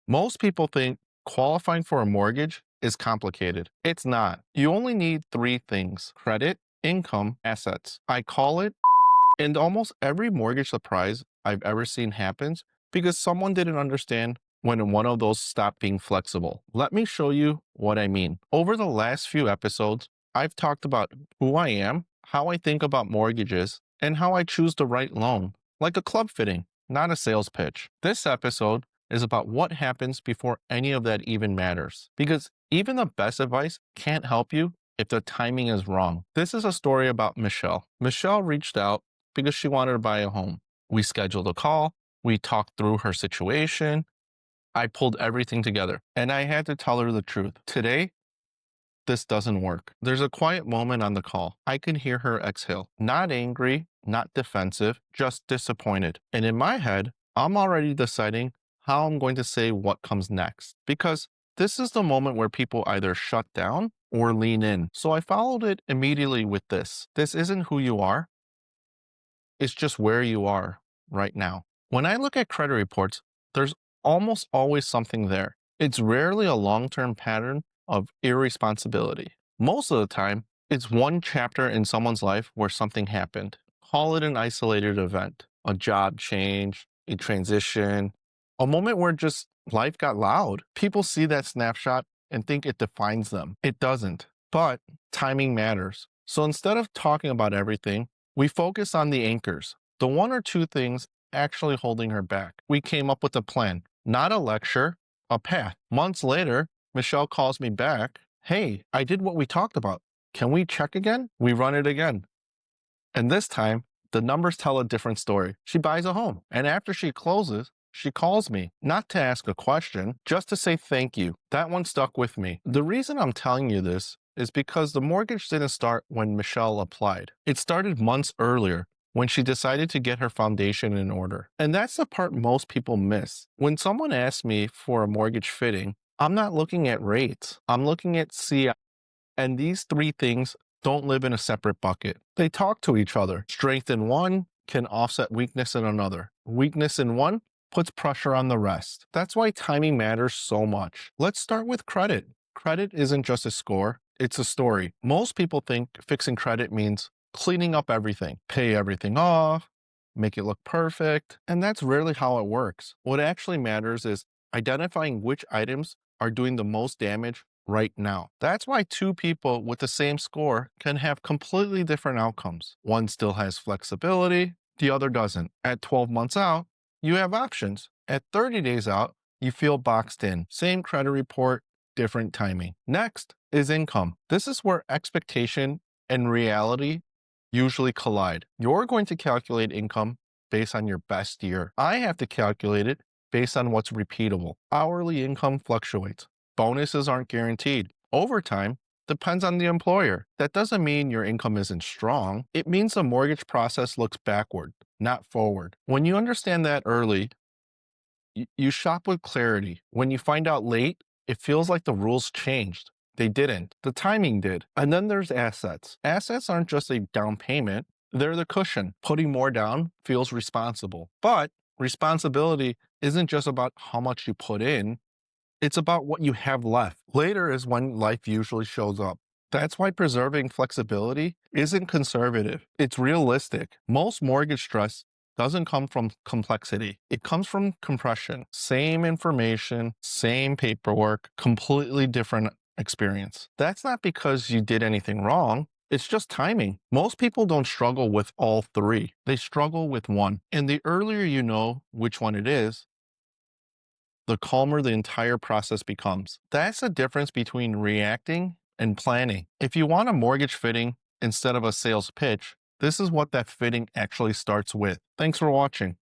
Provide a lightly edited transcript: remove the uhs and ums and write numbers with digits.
Most people think qualifying for a mortgage is complicated. It's not. You only need three things: credit, income, assets. I call it, and almost every mortgage surprise I've ever seen happens because someone didn't understand when one of those stopped being flexible. Let me show you what I mean. Over the last few episodes, I've talked about who I am, how I think about mortgages, and how I choose the right loan, like a club fitting, not a sales pitch. This episode is about what happens before any of that even matters. Because even the best advice can't help you if the timing is wrong. This is a story about Michelle. Michelle reached out because she wanted to buy a home. We scheduled a call. We talked through her situation. I pulled everything together and I had to tell her the truth. Today, this doesn't work. There's a quiet moment on the call. I can hear her exhale. Not angry, not defensive, just disappointed. And in my head, I'm already deciding how I'm going to say what comes next. Because this is the moment where people either shut down or lean in. So I followed it immediately with this. This isn't who you are. It's just where you are right now. When I look at credit reports, there's almost always something there. It's rarely a long-term pattern of irresponsibility. Most of the time, it's one chapter in someone's life where something happened. Call it an isolated event, a job change, a transition, a moment where just life got loud. People see that snapshot and think it defines them. It doesn't, but timing matters. So instead of talking about everything, we focus on the anchors, the one or two things actually holding her back. We came up with a plan, not a lecture, a path. Months later, Michelle calls me back. Hey, I did what we talked about. Can we check again? We run it again. And this time, the numbers tell a different story. She buys a home. And after she closes, she calls me, not to ask a question, just to say thank you. That one stuck with me. The reason I'm telling you this is because the mortgage didn't start when Michelle applied. It started months earlier when she decided to get her foundation in order. And that's the part most people miss. When someone asks me for a mortgage fitting, I'm not looking at rates. I'm looking at CI. And these three things don't live in a separate bucket. They talk to each other. Strength in one can offset weakness in another. Weakness in one puts pressure on the rest. That's why timing matters so much. Let's start with credit. Credit isn't just a score, it's a story. Most people think fixing credit means cleaning up everything, pay everything off, make it look perfect, and that's rarely how it works. What actually matters is identifying which items are doing the most damage right now. That's why two people with the same score can have completely different outcomes. One still has flexibility, the other doesn't. At 12 months out, you have options. At 30 days out, you feel boxed in. Same credit report, different timing. Next is income. This is where expectation and reality usually collide. You're going to calculate income based on your best year. I have to calculate it based on what's repeatable. Hourly income fluctuates. Bonuses aren't guaranteed. Overtime depends on the employer. That doesn't mean your income isn't strong. It means the mortgage process looks backward, not forward. When you understand that early, you shop with clarity. When you find out late, it feels like the rules changed. They didn't. The timing did. And then there's assets. Assets aren't just a down payment. They're the cushion. Putting more down feels responsible. But responsibility isn't just about how much you put in. It's about what you have left. Later is when life usually shows up. That's why preserving flexibility isn't conservative. It's realistic. Most mortgage stress doesn't come from complexity. It comes from compression. Same information, same paperwork, completely different experience. That's not because you did anything wrong. It's just timing. Most people don't struggle with all three. They struggle with one. And the earlier you know which one it is, the calmer the entire process becomes. That's the difference between reacting and planning. If you want a mortgage fitting instead of a sales pitch, this is what that fitting actually starts with. Thanks for watching.